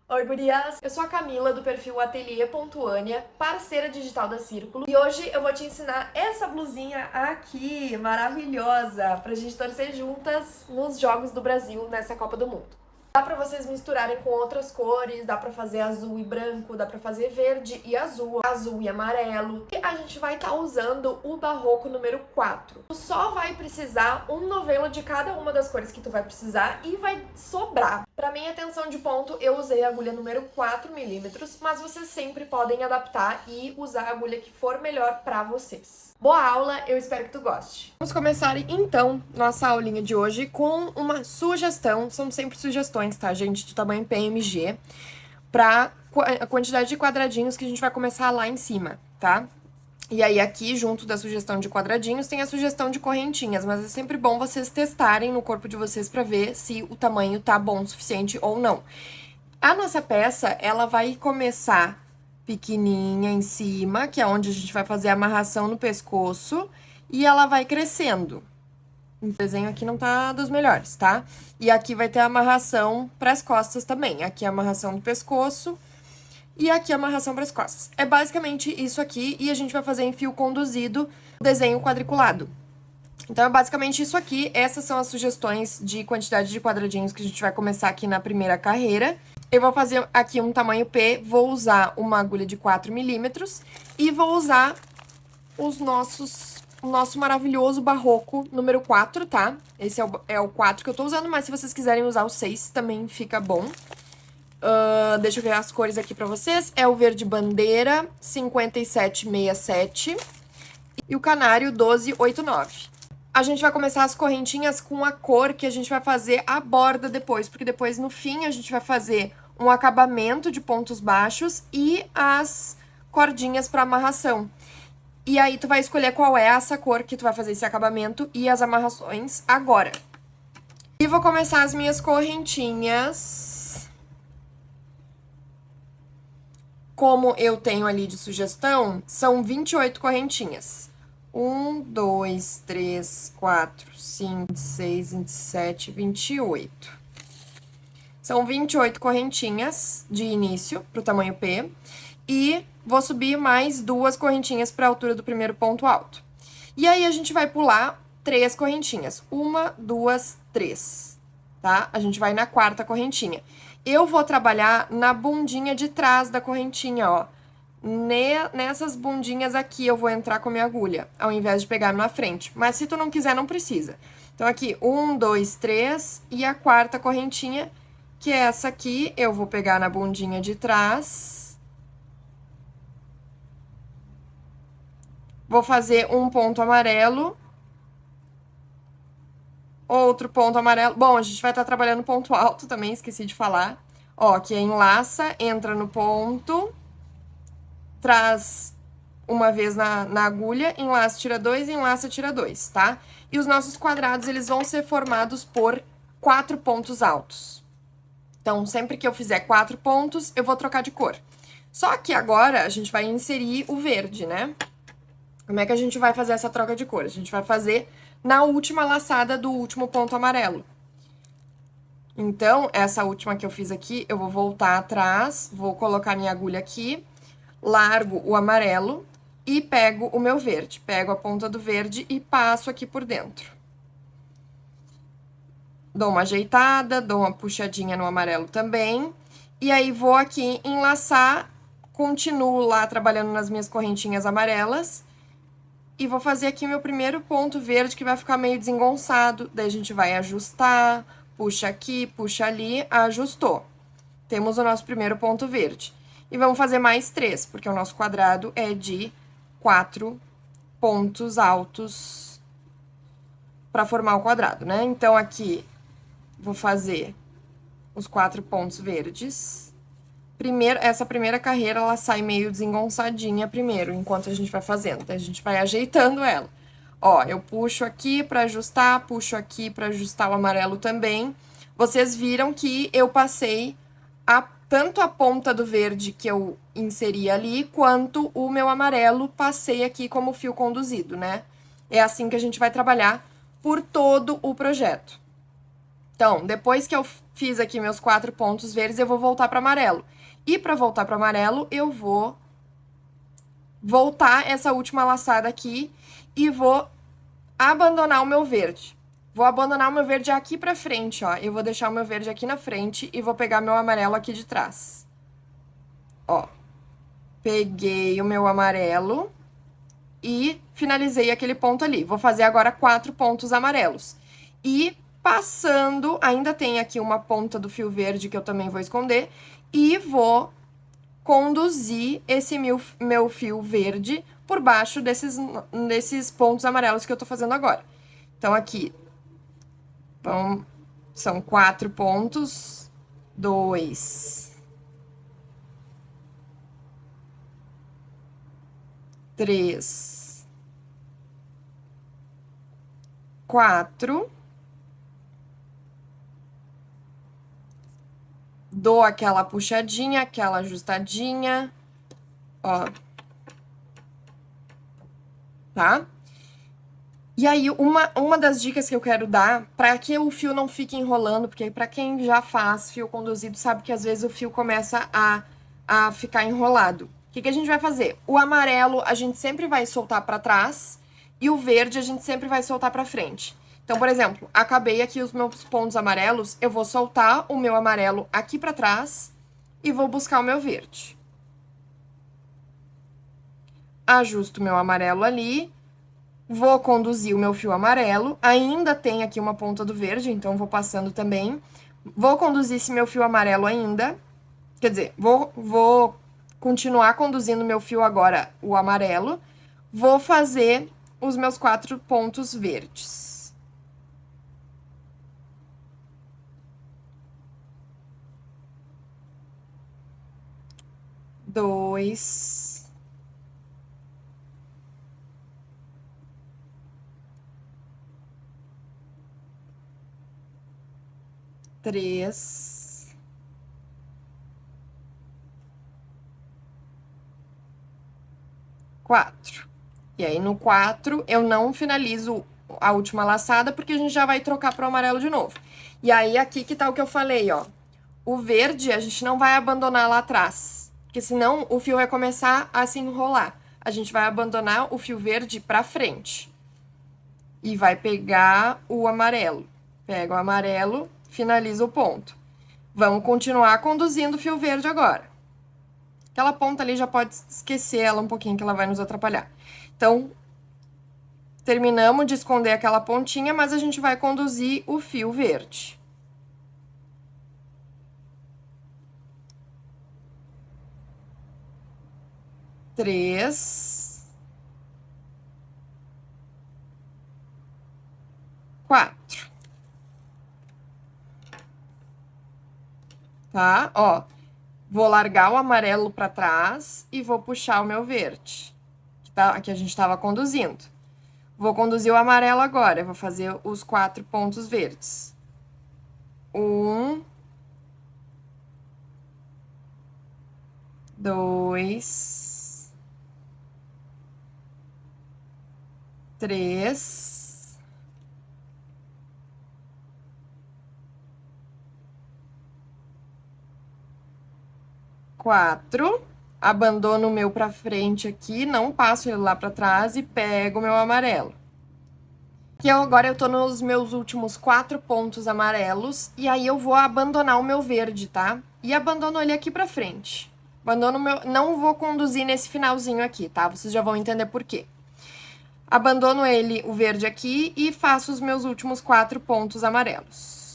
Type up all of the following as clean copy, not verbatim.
Oi, gurias! Eu sou a Camila, do perfil Ateliê.ania, parceira digital da Círculo. E hoje eu vou te ensinar essa blusinha aqui, maravilhosa, pra gente torcer juntas nos Jogos do Brasil nessa Copa do Mundo. Dá pra vocês misturarem com outras cores, dá pra fazer azul e branco, dá pra fazer verde e azul, azul e amarelo. E a gente vai estar usando o barroco número 4. Tu só vai precisar um novelo de cada uma das cores que tu vai precisar e vai sobrar. Pra minha tensão de ponto, eu usei a agulha número 4 milímetros, mas vocês sempre podem adaptar e usar a agulha que for melhor pra vocês. Boa aula, eu espero que tu goste. Vamos começar então nossa aulinha de hoje com uma sugestão, são sempre sugestões, tá, gente, de tamanho PMG, pra a quantidade de quadradinhos que a gente vai começar lá em cima, tá? E aí aqui, junto da sugestão de quadradinhos, tem a sugestão de correntinhas, mas é sempre bom vocês testarem no corpo de vocês pra ver se o tamanho tá bom o suficiente ou não. A nossa peça, ela vai começar pequenininha em cima, que é onde a gente vai fazer a amarração no pescoço, e ela vai crescendo. O desenho aqui não tá dos melhores, tá? E aqui vai ter a amarração pras costas também. Aqui a amarração do pescoço e aqui a amarração pras costas. É basicamente isso aqui, e a gente vai fazer em fio conduzido o desenho quadriculado. Então, é basicamente isso aqui. Essas são as sugestões de quantidade de quadradinhos que a gente vai começar aqui na primeira carreira. Eu vou fazer aqui um tamanho P, vou usar uma agulha de 4 milímetros e vou usar o nosso maravilhoso barroco número 4, tá? Esse é o 4 que eu tô usando, mas se vocês quiserem usar o 6 também fica bom. Deixa eu ver as cores aqui pra vocês. É o verde bandeira, 5767, e o canário, 1289. A gente vai começar as correntinhas com a cor que a gente vai fazer a borda depois, porque depois, no fim, a gente vai fazer um acabamento de pontos baixos e as cordinhas para amarração. E aí, tu vai escolher qual é essa cor que tu vai fazer esse acabamento e as amarrações agora. E vou começar as minhas correntinhas. Como eu tenho ali de sugestão, são 28 correntinhas. 1, 2, 3, 4, 5, 6, 27, 28. São 28 correntinhas de início pro tamanho P. E vou subir mais 2 correntinhas para a altura do primeiro ponto alto. E aí, a gente vai pular 3 correntinhas. 1, 2, 3, tá? A gente vai na 4ª correntinha. Eu vou trabalhar na bundinha de trás da correntinha, ó. Nessas bundinhas aqui eu vou entrar com a minha agulha, ao invés de pegar na frente. Mas se tu não quiser, não precisa. Então, aqui, 1, 2, 3, e a 4ª correntinha, que é essa aqui, eu vou pegar na bundinha de trás. Vou fazer um ponto amarelo. Outro ponto amarelo. Bom, a gente vai estar trabalhando ponto alto também, esqueci de falar. Ó, que enlaça, entra no ponto, traz uma vez na agulha, enlaça, tira 2, enlaça, tira 2, tá? E os nossos quadrados, eles vão ser formados por 4 pontos altos. Então, sempre que eu fizer 4 pontos, eu vou trocar de cor. Só que agora, a gente vai inserir o verde, né? Como é que a gente vai fazer essa troca de cor? A gente vai fazer na última laçada do último ponto amarelo. Então, essa última que eu fiz aqui, eu vou voltar atrás, vou colocar minha agulha aqui, largo o amarelo e pego o meu verde. Pego a ponta do verde e passo aqui por dentro. Dou uma ajeitada, dou uma puxadinha no amarelo também. E aí, vou aqui enlaçar, continuo lá trabalhando nas minhas correntinhas amarelas. E vou fazer aqui meu primeiro ponto verde, que vai ficar meio desengonçado. Daí, a gente vai ajustar, puxa aqui, puxa ali, ajustou. Temos o nosso primeiro ponto verde. E vamos fazer mais 3, porque o nosso quadrado é de 4 pontos altos para formar o quadrado, né? Então, aqui, vou fazer os 4 pontos verdes. Primeiro, essa primeira carreira, ela sai meio desengonçadinha primeiro, enquanto a gente vai fazendo. Daí a gente vai ajeitando ela. Ó, eu puxo aqui pra ajustar, puxo aqui pra ajustar o amarelo também. Vocês viram que eu passei tanto a ponta do verde que eu inseri ali, quanto o meu amarelo passei aqui como fio conduzido, né? É assim que a gente vai trabalhar por todo o projeto. Então, depois que eu fiz aqui meus 4 pontos verdes, eu vou voltar para amarelo. E para voltar para amarelo, eu vou voltar essa última laçada aqui e vou abandonar o meu verde. Vou abandonar o meu verde aqui pra frente, ó. Eu vou deixar o meu verde aqui na frente e vou pegar meu amarelo aqui de trás. Ó. Peguei o meu amarelo e finalizei aquele ponto ali. Vou fazer agora 4 pontos amarelos. E passando, ainda tem aqui uma ponta do fio verde que eu também vou esconder. E vou conduzir esse meu fio verde por baixo desses pontos amarelos que eu tô fazendo agora. Então, aqui, são 4 pontos, 2, 3, 4, dou aquela puxadinha, aquela ajustadinha, ó, tá? E aí, uma das dicas que eu quero dar, para que o fio não fique enrolando, porque para quem já faz fio conduzido, sabe que às vezes o fio começa a ficar enrolado. O que a gente vai fazer? O amarelo a gente sempre vai soltar para trás e o verde a gente sempre vai soltar para frente. Então, por exemplo, acabei aqui os meus pontos amarelos, eu vou soltar o meu amarelo aqui para trás e vou buscar o meu verde. Ajusto o meu amarelo ali. Vou conduzir o meu fio amarelo, ainda tem aqui uma ponta do verde, então vou passando também. Vou conduzir esse meu fio amarelo ainda, quer dizer, vou continuar conduzindo meu fio agora, o amarelo. Vou fazer os meus 4 pontos verdes. Dois... 3, 4. E aí, no 4, eu não finalizo a última laçada, porque a gente já vai trocar pro amarelo de novo. E aí, aqui que tá o que eu falei, ó. O verde, a gente não vai abandonar lá atrás, porque senão o fio vai começar a se enrolar. A gente vai abandonar o fio verde pra frente. E vai pegar o amarelo. Pega o amarelo, finaliza o ponto. Vamos continuar conduzindo o fio verde agora. Aquela ponta ali já pode esquecer ela um pouquinho, que ela vai nos atrapalhar. Então, terminamos de esconder aquela pontinha, mas a gente vai conduzir o fio verde. Três, 4. Tá? Ó, vou largar o amarelo pra trás e vou puxar o meu verde, que a gente tava conduzindo. Vou conduzir o amarelo agora, eu vou fazer os 4 pontos verdes. 1, 2, 3, 4, abandono o meu pra frente aqui, não passo ele lá pra trás e pego o meu amarelo. Que agora eu tô nos meus últimos 4 pontos amarelos, e aí eu vou abandonar o meu verde, tá? E abandono ele aqui pra frente. Abandono o meu... Não vou conduzir nesse finalzinho aqui, tá? Vocês já vão entender por quê. Abandono ele, o verde aqui, e faço os meus últimos 4 pontos amarelos.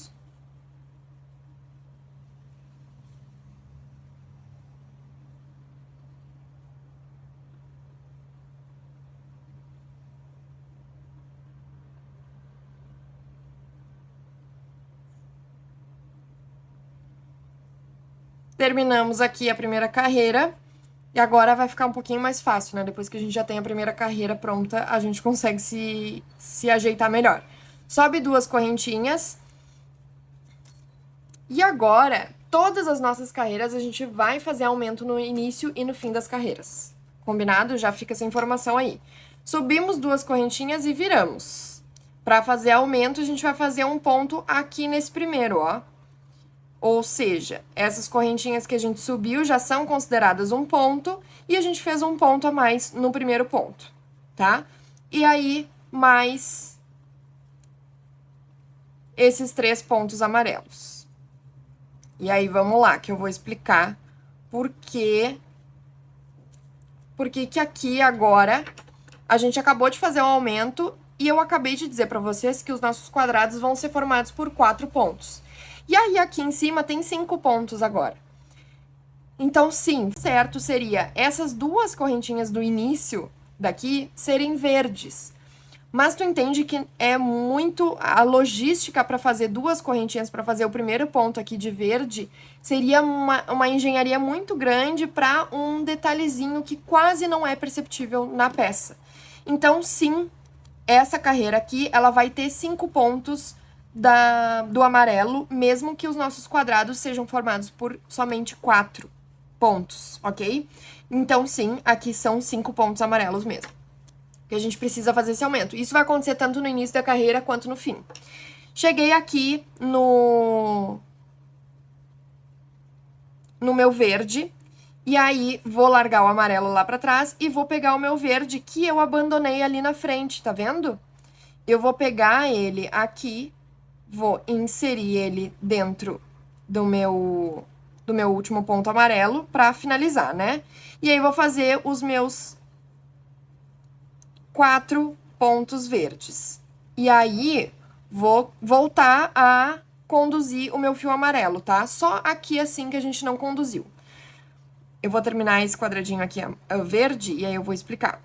Terminamos aqui a primeira carreira. E agora vai ficar um pouquinho mais fácil, né? Depois que a gente já tem a primeira carreira pronta, a gente consegue se ajeitar melhor. Sobe 2 correntinhas. E agora, todas as nossas carreiras, a gente vai fazer aumento no início e no fim das carreiras. Combinado? Já fica essa informação aí. Subimos 2 correntinhas e viramos. Para fazer aumento, a gente vai fazer um ponto aqui nesse primeiro, ó. Ou seja, essas correntinhas que a gente subiu já são consideradas um ponto e a gente fez um ponto a mais no primeiro ponto, tá? E aí, mais esses 3 pontos amarelos. E aí, vamos lá, que eu vou explicar por que aqui agora a gente acabou de fazer um aumento e eu acabei de dizer para vocês que os nossos quadrados vão ser formados por 4 pontos. E aí, aqui em cima tem 5 pontos agora. Então, sim, certo seria essas 2 correntinhas do início daqui serem verdes. Mas tu entende que é muito a logística para fazer 2 correntinhas para fazer o primeiro ponto aqui de verde seria uma engenharia muito grande para um detalhezinho que quase não é perceptível na peça. Então, sim, essa carreira aqui ela vai ter 5 pontos do amarelo, mesmo que os nossos quadrados sejam formados por somente 4 pontos, ok? Então, sim, aqui são 5 pontos amarelos mesmo. Que a gente precisa fazer esse aumento. Isso vai acontecer tanto no início da carreira quanto no fim. Cheguei aqui no meu verde, e aí vou largar o amarelo lá pra trás e vou pegar o meu verde que eu abandonei ali na frente, tá vendo? Eu vou pegar ele aqui, vou inserir ele dentro do meu último ponto amarelo pra finalizar, né? E aí vou fazer os meus 4 pontos verdes. E aí, vou voltar a conduzir o meu fio amarelo, tá? Só aqui assim que a gente não conduziu. Eu vou terminar esse quadradinho aqui verde e aí eu vou explicar.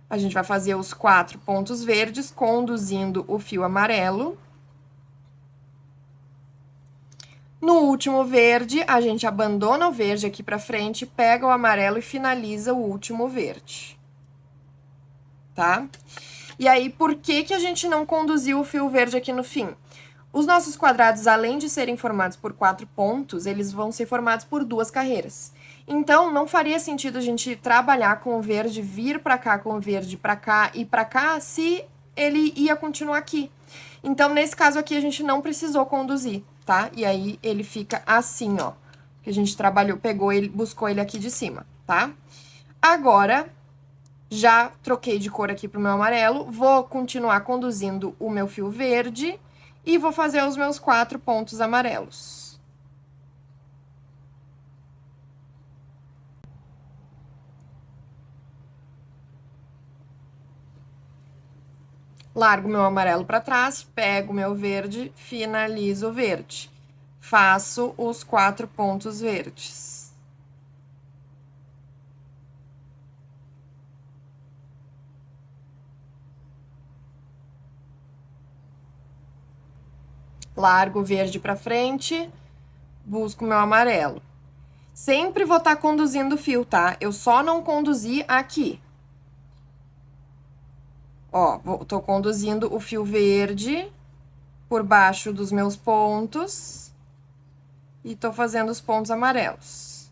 A gente vai fazer os 4 pontos verdes conduzindo o fio amarelo. No último verde, a gente abandona o verde aqui pra frente, pega o amarelo e finaliza o último verde. Tá? E aí, por que a gente não conduziu o fio verde aqui no fim? Os nossos quadrados, além de serem formados por 4 pontos, eles vão ser formados por 2 carreiras. Então, não faria sentido a gente trabalhar com o verde, vir pra cá com o verde, pra cá e pra cá, se ele ia continuar aqui. Então, nesse caso aqui, a gente não precisou conduzir, tá? E aí, ele fica assim, ó. Que a gente trabalhou, pegou ele, buscou ele aqui de cima, tá? Agora, já troquei de cor aqui pro meu amarelo, vou continuar conduzindo o meu fio verde e vou fazer os meus 4 pontos amarelos. Largo meu amarelo para trás, pego meu verde, finalizo o verde. Faço os 4 pontos verdes. Largo o verde para frente, busco meu amarelo. Sempre vou estar conduzindo o fio, tá? Eu só não conduzi aqui. Ó, tô conduzindo o fio verde por baixo dos meus pontos e tô fazendo os pontos amarelos.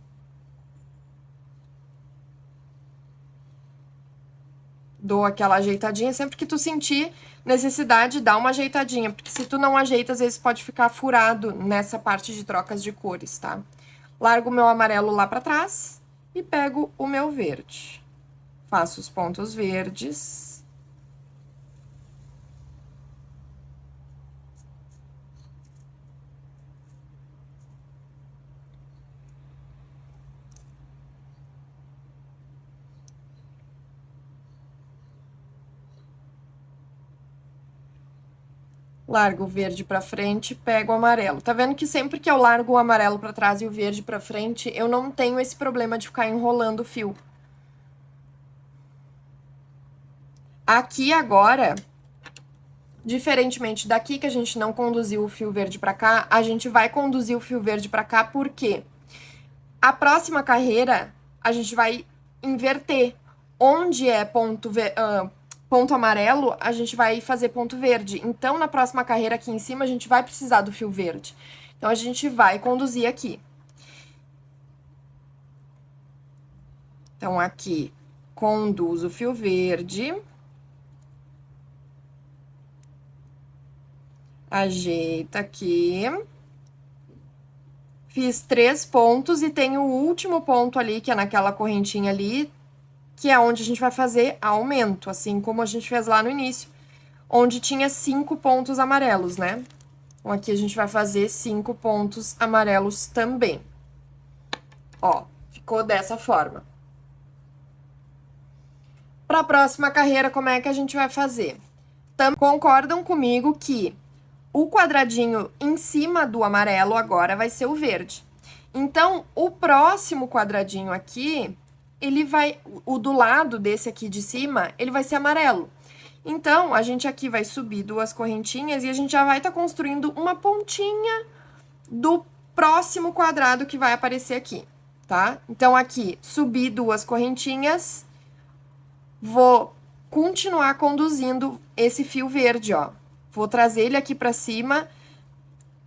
Dou aquela ajeitadinha, sempre que tu sentir necessidade, dá uma ajeitadinha, porque se tu não ajeita, às vezes pode ficar furado nessa parte de trocas de cores, tá? Largo o meu amarelo lá pra trás e pego o meu verde. Faço os pontos verdes. Largo o verde pra frente, pego o amarelo. Tá vendo que sempre que eu largo o amarelo pra trás e o verde pra frente, eu não tenho esse problema de ficar enrolando o fio. Aqui agora, diferentemente daqui que a gente não conduziu o fio verde pra cá, a gente vai conduzir o fio verde pra cá, porque a próxima carreira a gente vai inverter. Onde é ponto amarelo, a gente vai fazer ponto verde. Então, na próxima carreira aqui em cima, a gente vai precisar do fio verde. Então, a gente vai conduzir aqui. Então, aqui, conduzo o fio verde. Ajeita aqui. Fiz 3 pontos e tem o último ponto ali, que é naquela correntinha ali, que é onde a gente vai fazer aumento, assim como a gente fez lá no início, onde tinha 5 pontos amarelos, né? Então, aqui a gente vai fazer 5 pontos amarelos também. Ó, ficou dessa forma. Para a próxima carreira, como é que a gente vai fazer? Concordam comigo que o quadradinho em cima do amarelo agora vai ser o verde. Então, o próximo quadradinho aqui, ele vai... O do lado desse aqui de cima, ele vai ser amarelo. Então, a gente aqui vai subir 2 correntinhas e a gente já vai estar construindo uma pontinha do próximo quadrado que vai aparecer aqui, tá? Então, aqui, subi 2 correntinhas, vou continuar conduzindo esse fio verde, ó. Vou trazer ele aqui pra cima.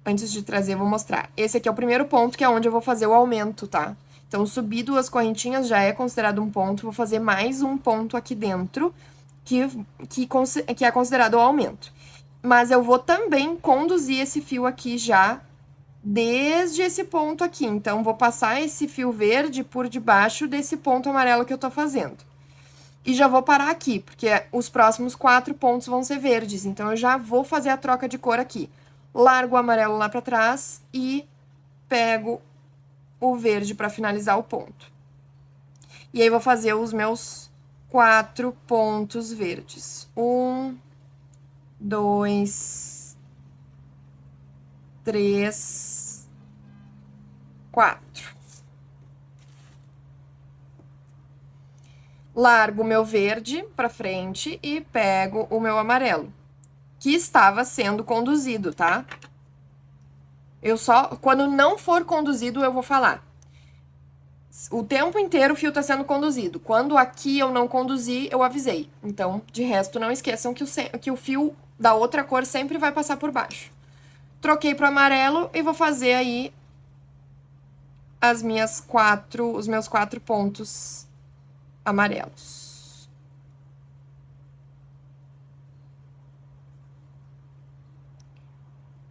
Antes de trazer, eu vou mostrar. Esse aqui é o primeiro ponto, que é onde eu vou fazer o aumento, tá? Então, subir 2 correntinhas já é considerado um ponto. Vou fazer mais um ponto aqui dentro, que é considerado o aumento. Mas eu vou também conduzir esse fio aqui já desde esse ponto aqui. Então, vou passar esse fio verde por debaixo desse ponto amarelo que eu tô fazendo. E já vou parar aqui, porque os próximos 4 pontos vão ser verdes. Então, eu já vou fazer a troca de cor aqui. Largo o amarelo lá pra trás e pego o verde pra finalizar o ponto. E aí, vou fazer os meus 4 pontos verdes. 1, 2, 3, 4. Largo o meu verde pra frente e pego o meu amarelo, que estava sendo conduzido, tá? Quando não for conduzido, eu vou falar. O tempo inteiro o fio tá sendo conduzido. Quando aqui eu não conduzi, eu avisei. Então, de resto, não esqueçam que o fio da outra cor sempre vai passar por baixo. Troquei pro amarelo e vou fazer aí os meus 4 pontos amarelos.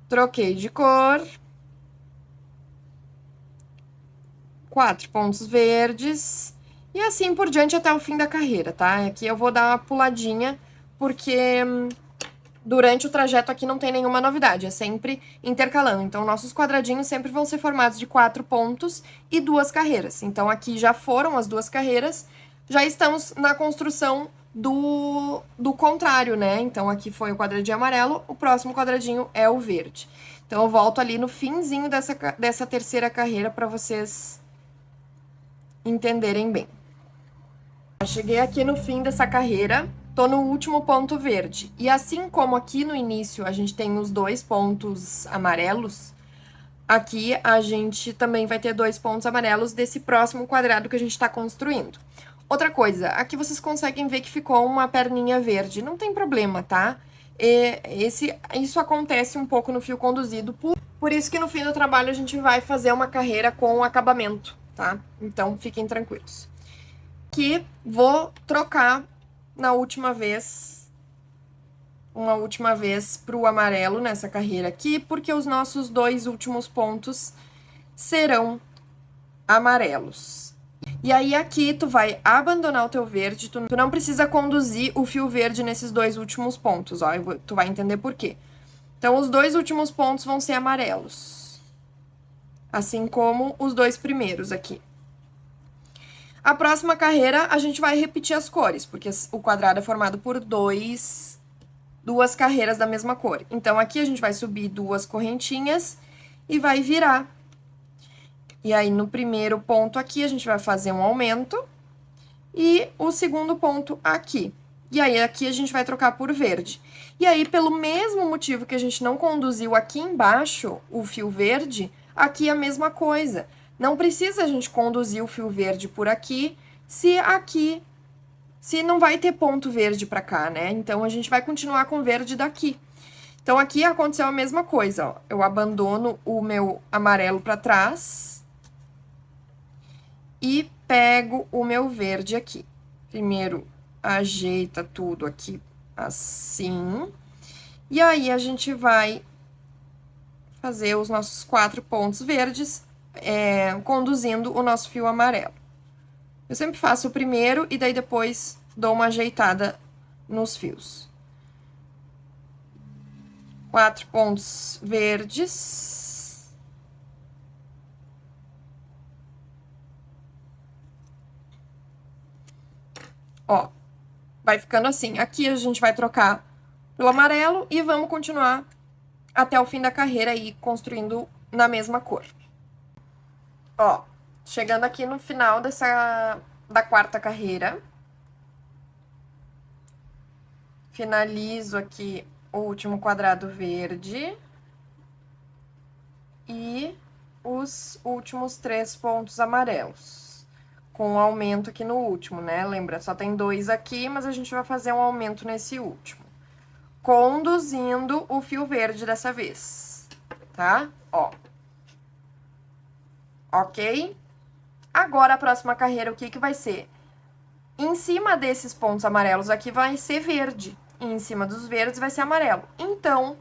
Troquei de cor. 4 pontos verdes. E assim por diante até o fim da carreira, tá? Aqui eu vou dar uma puladinha, porque durante o trajeto aqui não tem nenhuma novidade, é sempre intercalando. Então, nossos quadradinhos sempre vão ser formados de 4 pontos e 2 carreiras. Então, aqui já foram as 2 carreiras, já estamos na construção do contrário, né? Então, aqui foi o quadradinho amarelo, o próximo quadradinho é o verde. Então, eu volto ali no finzinho dessa terceira carreira para vocês entenderem bem. Eu cheguei aqui no fim dessa carreira, tô no último ponto verde. E assim como aqui no início a gente tem os 2 pontos amarelos, aqui a gente também vai ter 2 pontos amarelos desse próximo quadrado que a gente tá construindo. Outra coisa, aqui vocês conseguem ver que ficou uma perninha verde. Não tem problema, tá? Isso acontece um pouco no fio conduzido, por isso que no fim do trabalho a gente vai fazer uma carreira com acabamento, tá? Então, fiquem tranquilos. Aqui, vou trocar uma última vez pro amarelo nessa carreira aqui, porque os nossos 2 últimos pontos serão amarelos. E aí, aqui, tu vai abandonar o teu verde, tu não precisa conduzir o fio verde nesses 2 últimos pontos, ó, tu vai entender por quê. Então, os 2 últimos pontos vão ser amarelos, assim como os 2 primeiros aqui. A próxima carreira, a gente vai repetir as cores, porque o quadrado é formado por duas carreiras da mesma cor. Então, aqui a gente vai subir 2 correntinhas e vai virar. E aí, no primeiro ponto aqui, a gente vai fazer um aumento. E o segundo ponto aqui. E aí, aqui a gente vai trocar por verde. E aí, pelo mesmo motivo que a gente não conduziu aqui embaixo o fio verde, aqui é a mesma coisa. Não precisa a gente conduzir o fio verde por aqui, se não vai ter ponto verde pra cá, né? Então, a gente vai continuar com verde daqui. Então, aqui aconteceu a mesma coisa, ó. Eu abandono o meu amarelo pra trás e pego o meu verde aqui. Primeiro, ajeita tudo aqui assim. E aí, a gente vai fazer os nossos 4 pontos verdes, conduzindo o nosso fio amarelo. Eu sempre faço o primeiro e daí depois dou uma ajeitada nos fios. 4 pontos verdes. Ó, vai ficando assim. Aqui a gente vai trocar pelo amarelo e vamos continuar até o fim da carreira aí, construindo na mesma cor. Ó, chegando aqui no final da quarta carreira. Finalizo aqui o último quadrado verde. E os últimos 3 pontos amarelos. Com um aumento aqui no último, né? Lembra, só tem 2 aqui, mas a gente vai fazer um aumento nesse último. Conduzindo o fio verde dessa vez, tá? Ó. Ok? Agora, a próxima carreira, o que que vai ser? Em cima desses pontos amarelos aqui vai ser verde. E em cima dos verdes vai ser amarelo. Então,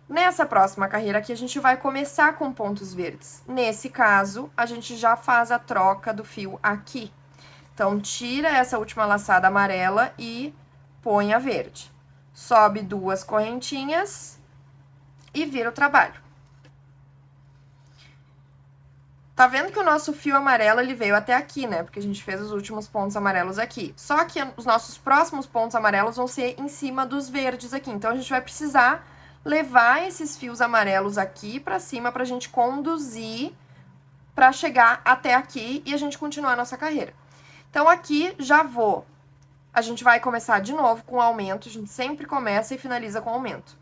nessa próxima carreira aqui, a gente vai começar com pontos verdes. Nesse caso, a gente já faz a troca do fio aqui. Então, tira essa última laçada amarela e põe a verde. Sobe 2 correntinhas e vira o trabalho. Tá vendo que o nosso fio amarelo, ele veio até aqui, né? Porque a gente fez os últimos pontos amarelos aqui. Só que os nossos próximos pontos amarelos vão ser em cima dos verdes aqui. Então, a gente vai precisar levar esses fios amarelos aqui pra cima pra gente conduzir pra chegar até aqui e a gente continuar a nossa carreira. Então, aqui já vou. A gente vai começar de novo com aumento, a gente sempre começa e finaliza com aumento.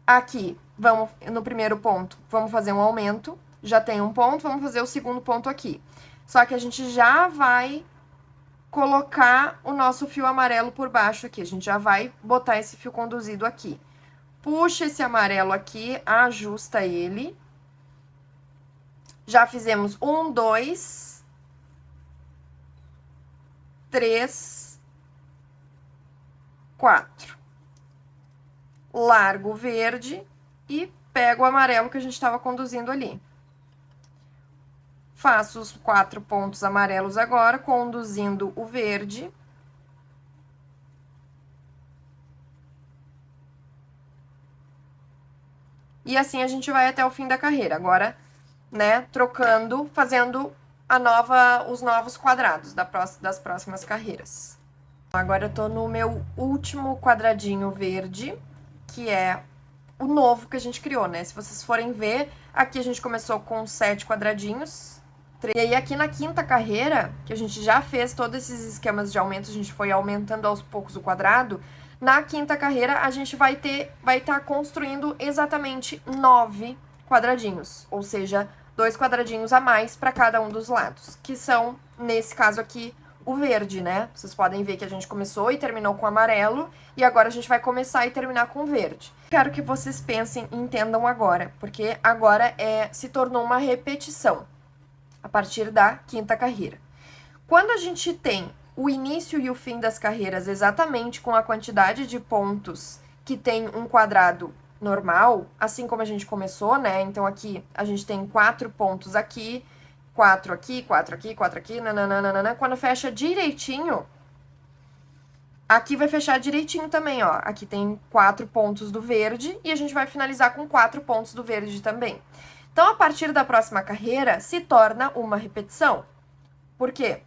Aqui, vamos, no primeiro ponto, vamos fazer um aumento, já tem um ponto, vamos fazer o segundo ponto aqui. Só que a gente já vai colocar o nosso fio amarelo por baixo aqui, a gente já vai botar esse fio conduzido aqui. Puxa esse amarelo aqui, ajusta ele. Já fizemos 1, 2, 3, 4. Largo o verde e pego o amarelo que a gente estava conduzindo ali. Faço os 4 pontos amarelos agora, conduzindo o verde. E assim a gente vai até o fim da carreira. Agora, né, trocando, fazendo os novos quadrados das próximas carreiras. Agora eu tô no meu último quadradinho verde, que é o novo que a gente criou, né? Se vocês forem ver, aqui a gente começou com 7 quadradinhos. E aí aqui na quinta carreira, que a gente já fez todos esses esquemas de aumento, a gente foi aumentando aos poucos o quadrado. Na quinta carreira, a gente vai estar construindo exatamente 9 quadradinhos, ou seja, 2 quadradinhos a mais para cada um dos lados, que são, nesse caso aqui, o verde, né? Vocês podem ver que a gente começou e terminou com amarelo, e agora a gente vai começar e terminar com verde. Quero que vocês pensem e entendam agora, porque agora se tornou uma repetição a partir da quinta carreira. Quando a gente tem o início e o fim das carreiras exatamente com a quantidade de pontos que tem um quadrado normal, assim como a gente começou, né? Então, aqui a gente tem 4 pontos aqui, 4 aqui, 4 aqui, 4 aqui, nananana. Quando fecha direitinho, aqui vai fechar direitinho também, ó. Aqui tem 4 pontos do verde e a gente vai finalizar com 4 pontos do verde também. Então, a partir da próxima carreira, se torna uma repetição. Por quê?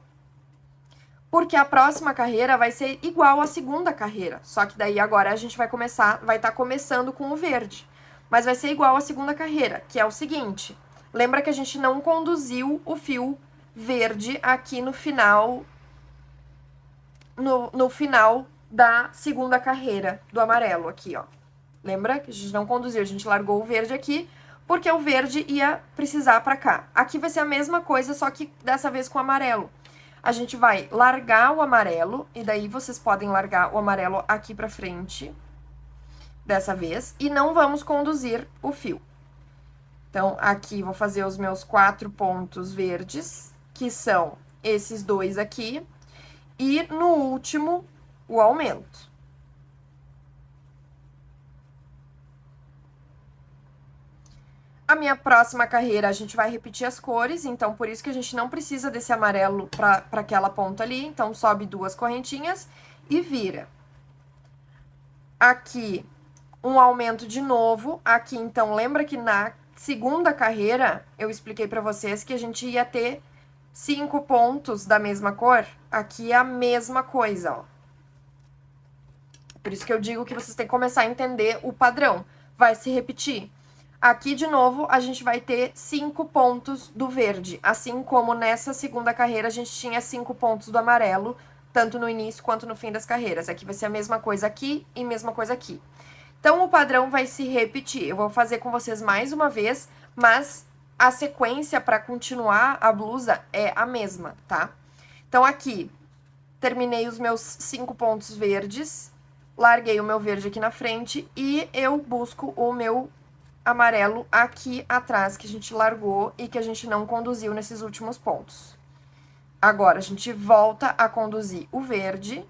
Porque a próxima carreira vai ser igual à segunda carreira. Só que daí agora a gente vai estar começando com o verde. Mas vai ser igual à segunda carreira, que é o seguinte. Lembra que a gente não conduziu o fio verde aqui no final, no final da segunda carreira do amarelo aqui, ó. Lembra que a gente não conduziu, a gente largou o verde aqui, porque o verde ia precisar pra cá. Aqui vai ser a mesma coisa, só que dessa vez com o amarelo. A gente vai largar o amarelo, e daí vocês podem largar o amarelo aqui pra frente, dessa vez, e não vamos conduzir o fio. Então, aqui vou fazer os meus 4 pontos verdes, que são esses 2 aqui, e no último, o aumento. A minha próxima carreira, a gente vai repetir as cores, então por isso que a gente não precisa desse amarelo para aquela ponta ali. Então, sobe 2 correntinhas e vira. Aqui, um aumento de novo. Aqui, então, lembra que na segunda carreira, eu expliquei para vocês que a gente ia ter 5 pontos da mesma cor? Aqui é a mesma coisa, ó. Por isso que eu digo que vocês têm que começar a entender o padrão. Vai se repetir. Aqui, de novo, a gente vai ter 5 pontos do verde. Assim como nessa segunda carreira, a gente tinha 5 pontos do amarelo, tanto no início quanto no fim das carreiras. Aqui vai ser a mesma coisa aqui e mesma coisa aqui. Então, o padrão vai se repetir. Eu vou fazer com vocês mais uma vez, mas a sequência para continuar a blusa é a mesma, tá? Então, aqui, terminei os meus 5 pontos verdes, larguei o meu verde aqui na frente e eu busco o meu amarelo aqui atrás, que a gente largou e que a gente não conduziu nesses últimos pontos. Agora, a gente volta a conduzir o verde,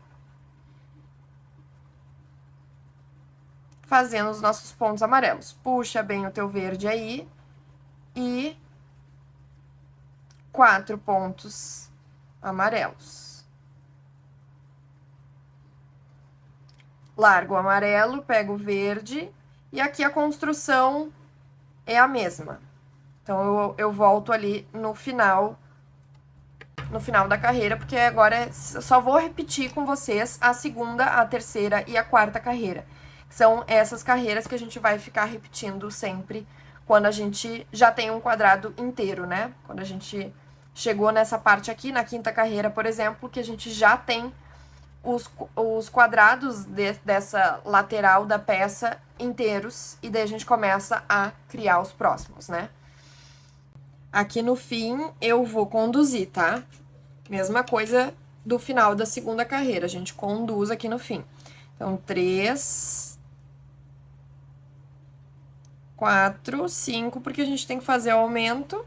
fazendo os nossos pontos amarelos. Puxa bem o teu verde aí e 4 pontos amarelos. Largo o amarelo, pego o verde e aqui a construção é a mesma. Então, eu volto ali no final da carreira, porque agora só vou repetir com vocês a segunda, a terceira e a quarta carreira. São essas carreiras que a gente vai ficar repetindo sempre quando a gente já tem um quadrado inteiro, né? Quando a gente chegou nessa parte aqui, na quinta carreira, por exemplo, que a gente já tem os quadrados dessa lateral da peça inteiros, e daí a gente começa a criar os próximos, né? Aqui no fim, eu vou conduzir, tá? Mesma coisa do final da segunda carreira, a gente conduz aqui no fim. Então, 3, 4, 5, porque a gente tem que fazer o aumento.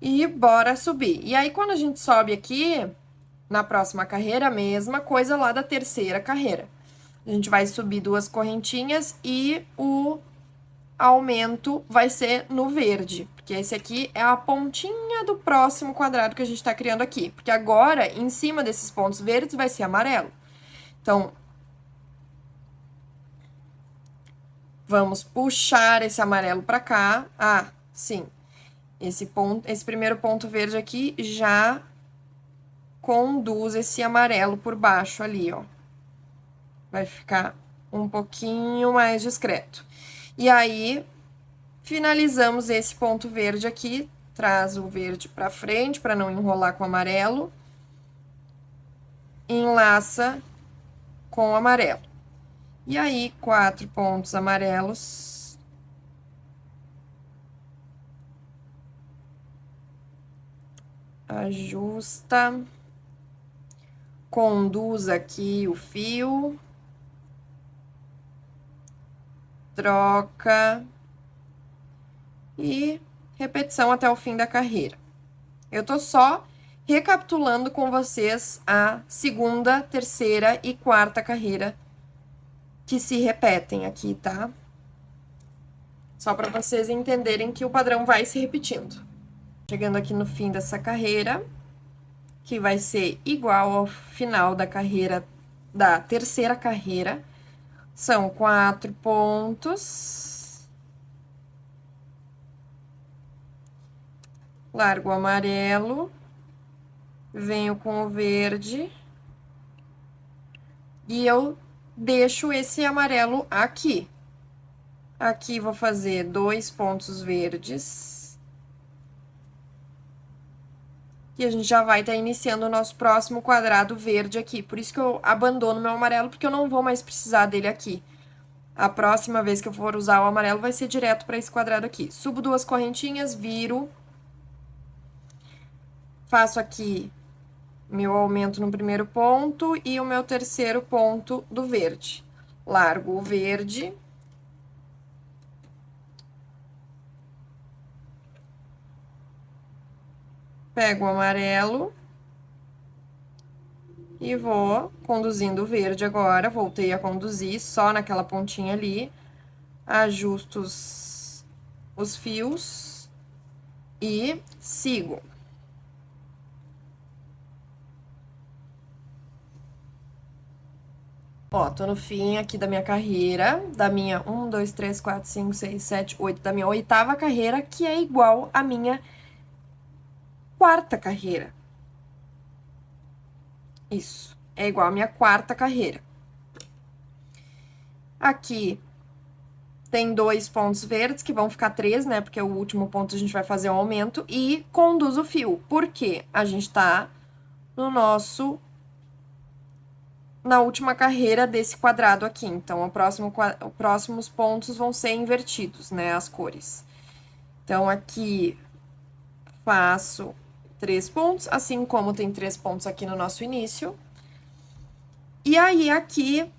E bora subir. E aí, quando a gente sobe aqui, na próxima carreira, a mesma coisa lá da terceira carreira. A gente vai subir 2 correntinhas e o aumento vai ser no verde, porque esse aqui é a pontinha do próximo quadrado que a gente tá criando aqui. Porque agora, em cima desses pontos verdes, vai ser amarelo. Então, vamos puxar esse amarelo pra cá. Ah, sim. Esse primeiro ponto verde aqui já conduz esse amarelo por baixo ali, ó. Vai ficar um pouquinho mais discreto. E aí, finalizamos esse ponto verde aqui, traz o verde pra frente, pra não enrolar com o amarelo. Enlaça com o amarelo. E aí, 4 pontos amarelos. Ajusta. Conduz aqui o fio. Troca. E repetição até o fim da carreira. Eu tô só recapitulando com vocês a segunda, terceira e quarta carreira que se repetem aqui, tá? Só para vocês entenderem que o padrão vai se repetindo. Chegando aqui no fim dessa carreira, que vai ser igual ao final da carreira, da terceira carreira. São 4 pontos. Largo o amarelo. Venho com o verde. E eu deixo esse amarelo aqui. Aqui vou fazer 2 pontos verdes. E a gente já vai estar iniciando o nosso próximo quadrado verde aqui. Por isso que eu abandono meu amarelo, porque eu não vou mais precisar dele aqui. A próxima vez que eu for usar o amarelo vai ser direto para esse quadrado aqui. Subo 2 correntinhas, viro. Faço aqui meu aumento no primeiro ponto e o meu terceiro ponto do verde. Largo o verde. Pego o amarelo. E vou conduzindo o verde agora. Voltei a conduzir só naquela pontinha ali. ajusto os fios e sigo. Ó, tô no fim aqui da minha carreira, da minha 1, 2, 3, 4, 5, 6, 7, 8, da minha 8ª carreira, que é igual à minha 4ª carreira. Isso, é igual à minha 4ª carreira. Aqui tem 2 pontos verdes, que vão ficar 3, né? Porque o último ponto a gente vai fazer um aumento. E conduz o fio, porque a gente tá no nosso... na última carreira desse quadrado aqui. Então, os próximos pontos vão ser invertidos, né? As cores. Então, aqui faço 3 pontos, assim como tem 3 pontos aqui no nosso início. E aí, aqui,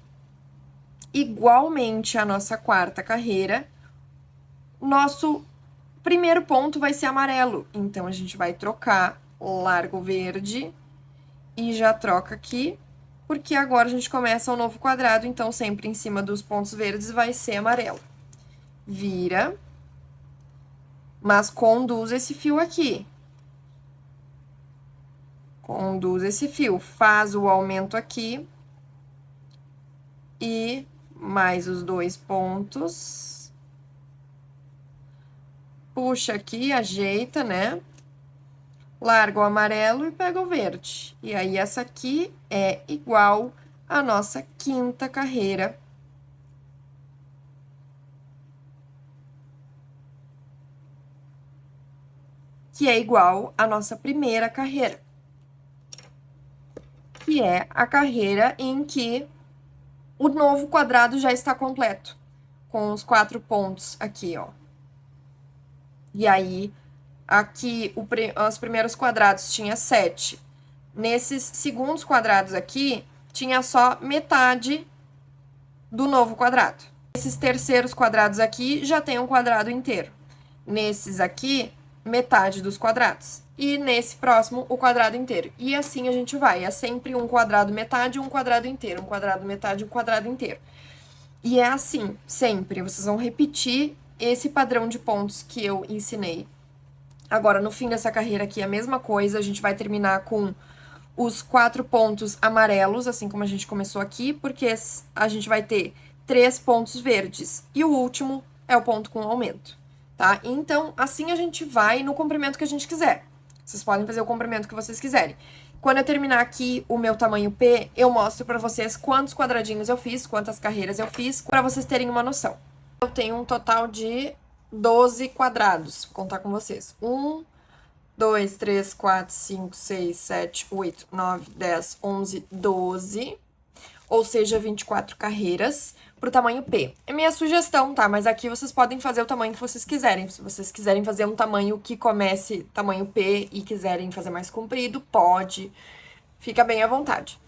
igualmente a nossa 4ª carreira, nosso primeiro ponto vai ser amarelo. Então, a gente vai trocar, largo verde e já troca aqui, porque agora a gente começa um novo quadrado, então sempre em cima dos pontos verdes vai ser amarelo. Vira, mas conduz esse fio aqui. Conduz esse fio, faz o aumento aqui e mais os 2 pontos. Puxa aqui, ajeita, né? Larga o amarelo e pega o verde. E aí, essa aqui é igual à nossa 5ª carreira. Que é igual à nossa 1ª carreira. Que é a carreira em que o novo quadrado já está completo. Com os 4 pontos aqui, ó. E aí, aqui, os primeiros quadrados tinha 7. Nesses segundos quadrados aqui, tinha só metade do novo quadrado. Esses terceiros quadrados aqui, já tem um quadrado inteiro. Nesses aqui, metade dos quadrados. E nesse próximo, o quadrado inteiro. E assim a gente vai. É sempre um quadrado metade e um quadrado inteiro. Um quadrado metade e um quadrado inteiro. E é assim, sempre. Vocês vão repetir esse padrão de pontos que eu ensinei. Agora, no fim dessa carreira aqui, a mesma coisa. A gente vai terminar com os 4 pontos amarelos, assim como a gente começou aqui, porque a gente vai ter 3 pontos verdes. E o último é o ponto com aumento, tá? Então, assim a gente vai no comprimento que a gente quiser. Vocês podem fazer o comprimento que vocês quiserem. Quando eu terminar aqui o meu tamanho P, eu mostro pra vocês quantos quadradinhos eu fiz, quantas carreiras eu fiz, pra vocês terem uma noção. Eu tenho um total de 12 quadrados, vou contar com vocês. 1, 2, 3, 4, 5, 6, 7, 8, 9, 10, 11, 12, ou seja, 24 carreiras pro tamanho P. É minha sugestão, tá? Mas aqui vocês podem fazer o tamanho que vocês quiserem. Se vocês quiserem fazer um tamanho que comece tamanho P e quiserem fazer mais comprido, pode. Fica bem à vontade.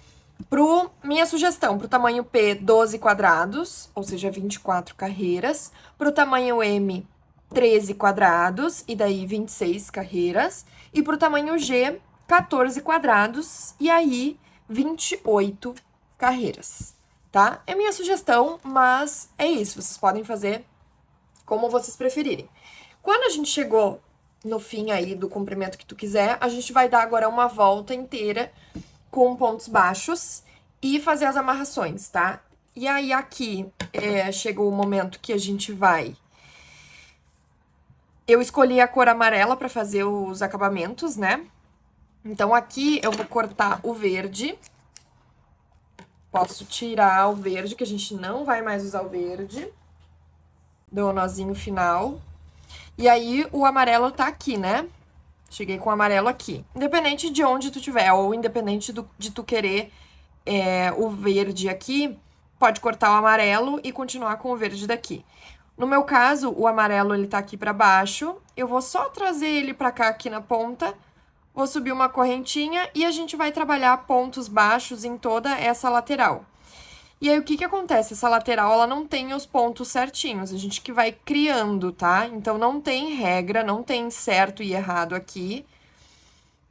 Minha sugestão, pro tamanho P, 12 quadrados, ou seja, 24 carreiras. Pro tamanho M, 13 quadrados, e daí 26 carreiras. E pro tamanho G, 14 quadrados, e aí 28 carreiras, tá? É minha sugestão, mas é isso. Vocês podem fazer como vocês preferirem. Quando a gente chegou no fim aí do comprimento que tu quiser, a gente vai dar agora uma volta inteira com pontos baixos e fazer as amarrações, tá? E aí aqui chegou o momento que a gente vai... Eu escolhi a cor amarela para fazer os acabamentos, né? Então, aqui eu vou cortar o verde. Posso tirar o verde, que a gente não vai mais usar o verde. Dou o nozinho final. E aí, o amarelo tá aqui, né? Cheguei com o amarelo aqui. Independente de onde tu tiver, ou independente de tu querer o verde aqui, pode cortar o amarelo e continuar com o verde daqui. No meu caso, o amarelo, ele tá aqui pra baixo. Eu vou só trazer ele pra cá aqui na ponta. Vou subir uma correntinha e a gente vai trabalhar pontos baixos em toda essa lateral. E aí, o que que acontece? Essa lateral, ela não tem os pontos certinhos. A gente que vai criando, tá? Então, não tem regra, não tem certo e errado aqui.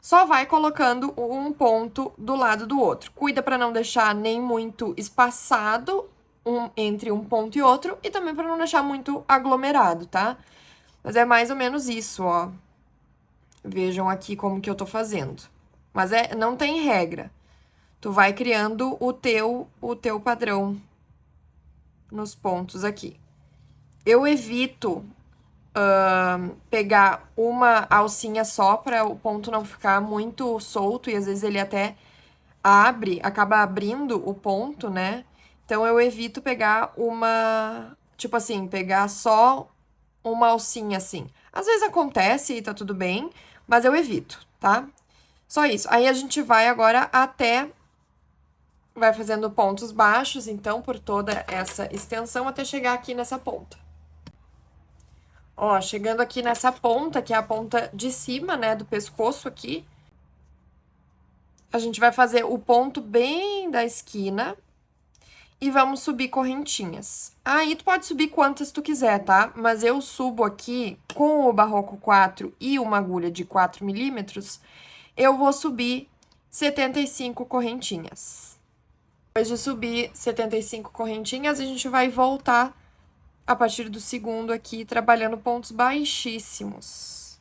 Só vai colocando um ponto do lado do outro. Cuida pra não deixar nem muito espaçado entre um ponto e outro, e também para não deixar muito aglomerado, tá? Mas é mais ou menos isso, ó. Vejam aqui como que eu tô fazendo. Mas não tem regra. Tu vai criando o teu padrão nos pontos aqui. Eu evito pegar uma alcinha só para o ponto não ficar muito solto e às vezes ele até acaba abrindo o ponto, né? Então eu evito pegar tipo assim, pegar só uma alcinha assim. Às vezes acontece e tá tudo bem, mas eu evito, tá? Só isso. Aí a gente vai agora vai fazendo pontos baixos, então, por toda essa extensão até chegar aqui nessa ponta. Ó, chegando aqui nessa ponta, que é a ponta de cima, né, do pescoço aqui, a gente vai fazer o ponto bem da esquina e vamos subir correntinhas. Aí tu pode subir quantas tu quiser, tá? Mas eu subo aqui com o Barroco 4 e uma agulha de 4 milímetros, eu vou subir 75 correntinhas. Depois de subir 75 correntinhas, a gente vai voltar a partir do segundo aqui, trabalhando pontos baixíssimos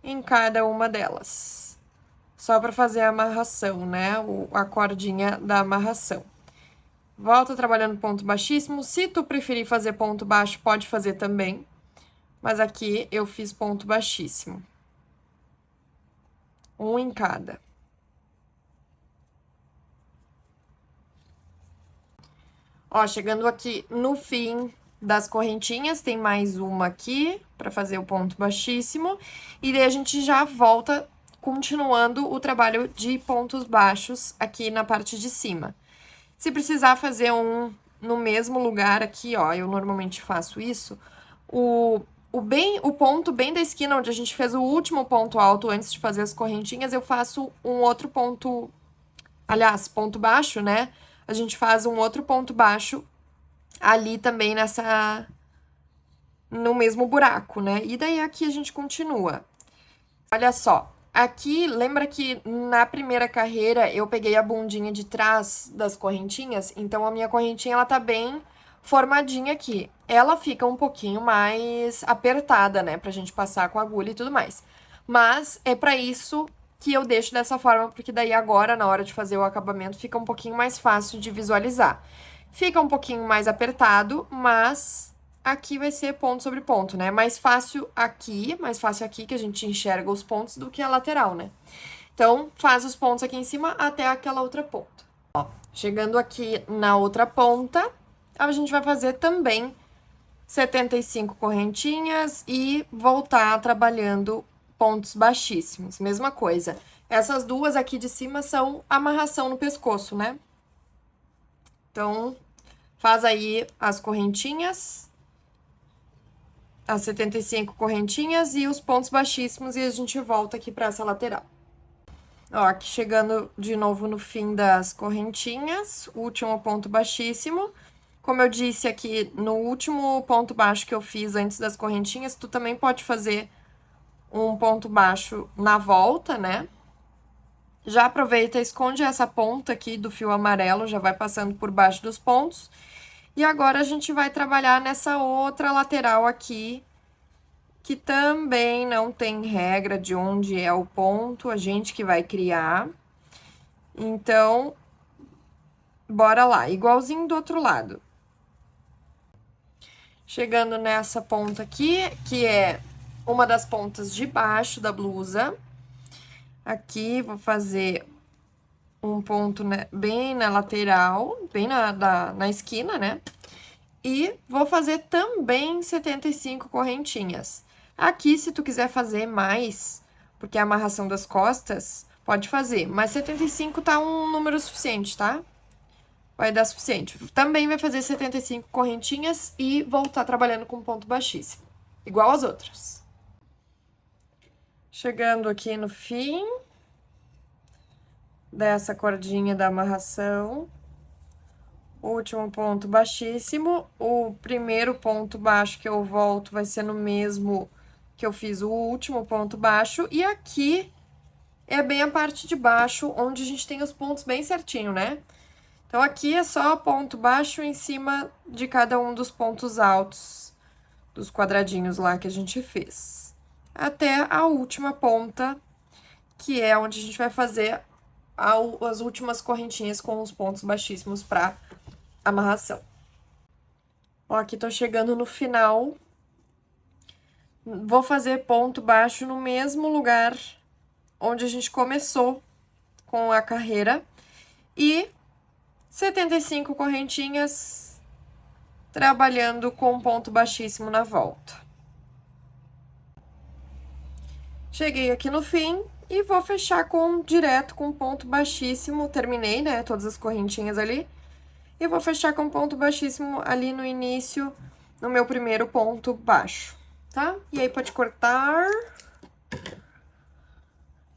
em cada uma delas. Só para fazer a amarração, né? A cordinha da amarração. Volta trabalhando ponto baixíssimo. Se tu preferir fazer ponto baixo, pode fazer também. Mas aqui eu fiz ponto baixíssimo. Um em cada. Ó, chegando aqui no fim das correntinhas, tem mais uma aqui para fazer o ponto baixíssimo. E daí a gente já volta continuando o trabalho de pontos baixos aqui na parte de cima. Se precisar fazer um no mesmo lugar aqui, ó, eu normalmente faço isso, o ponto bem da esquina onde a gente fez o último ponto alto antes de fazer as correntinhas, eu faço um outro ponto, aliás, ponto baixo, né? A gente faz um outro ponto baixo ali também no mesmo buraco, né? E daí aqui a gente continua. Olha só, aqui, lembra que na primeira carreira eu peguei a bundinha de trás das correntinhas? Então, a minha correntinha, ela tá bem formadinha aqui. Ela fica um pouquinho mais apertada, né? Pra gente passar com a agulha e tudo mais. Mas é pra isso que eu deixo dessa forma, porque daí agora, na hora de fazer o acabamento, fica um pouquinho mais fácil de visualizar. Fica um pouquinho mais apertado, mas aqui vai ser ponto sobre ponto, né? Mais fácil aqui que a gente enxerga os pontos do que a lateral, né? Então, faz os pontos aqui em cima até aquela outra ponta. Ó, chegando aqui na outra ponta, a gente vai fazer também 75 correntinhas e voltar trabalhando pontos baixíssimos. Mesma coisa. Essas duas aqui de cima são amarração no pescoço, né? Então, faz aí as correntinhas, as 75 correntinhas e os pontos baixíssimos e a gente volta aqui para essa lateral. Ó, aqui chegando de novo no fim das correntinhas, último ponto baixíssimo. Como eu disse aqui, no último ponto baixo que eu fiz antes das correntinhas, tu também pode fazer um ponto baixo na volta, né? Já aproveita, esconde essa ponta aqui do fio amarelo, já vai passando por baixo dos pontos. E agora a gente vai trabalhar nessa outra lateral aqui, que também não tem regra de onde é o ponto, a gente que vai criar. Então, bora lá, igualzinho do outro lado. Chegando nessa ponta aqui, que é uma das pontas de baixo da blusa. Aqui, vou fazer um ponto, né, bem na lateral, bem na esquina, né? E vou fazer também 75 correntinhas. Aqui, se tu quiser fazer mais, porque é a amarração das costas, pode fazer. Mas 75 tá um número suficiente, tá? Vai dar suficiente. Também vai fazer 75 correntinhas e voltar trabalhando com ponto baixíssimo. Igual as outras. Chegando aqui no fim dessa cordinha da amarração. Último ponto baixíssimo. O primeiro ponto baixo que eu volto vai ser no mesmo que eu fiz o último ponto baixo. E aqui é bem a parte de baixo, onde a gente tem os pontos bem certinho, né? Então, aqui é só ponto baixo em cima de cada um dos pontos altos dos quadradinhos lá que a gente fez. Até a última ponta, que é onde a gente vai fazer as últimas correntinhas com os pontos baixíssimos para amarração. Ó, aqui tô chegando no final. Vou fazer ponto baixo no mesmo lugar onde a gente começou com a carreira. E 75 correntinhas, trabalhando com ponto baixíssimo na volta. Cheguei aqui no fim e vou fechar direto com ponto baixíssimo. Terminei, né, todas as correntinhas ali. E vou fechar com ponto baixíssimo ali no início, no meu primeiro ponto baixo, tá? E aí, pode cortar.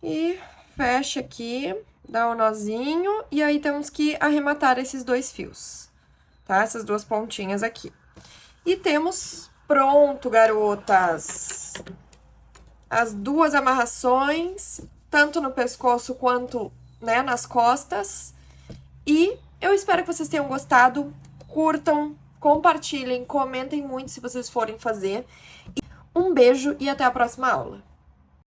E fecha aqui, dá um nozinho. E aí, temos que arrematar esses dois fios, tá? Essas duas pontinhas aqui. E temos pronto, garotas! As duas amarrações, tanto no pescoço quanto, né, nas costas. E eu espero que vocês tenham gostado, curtam, compartilhem, comentem muito se vocês forem fazer. Um beijo e até a próxima aula.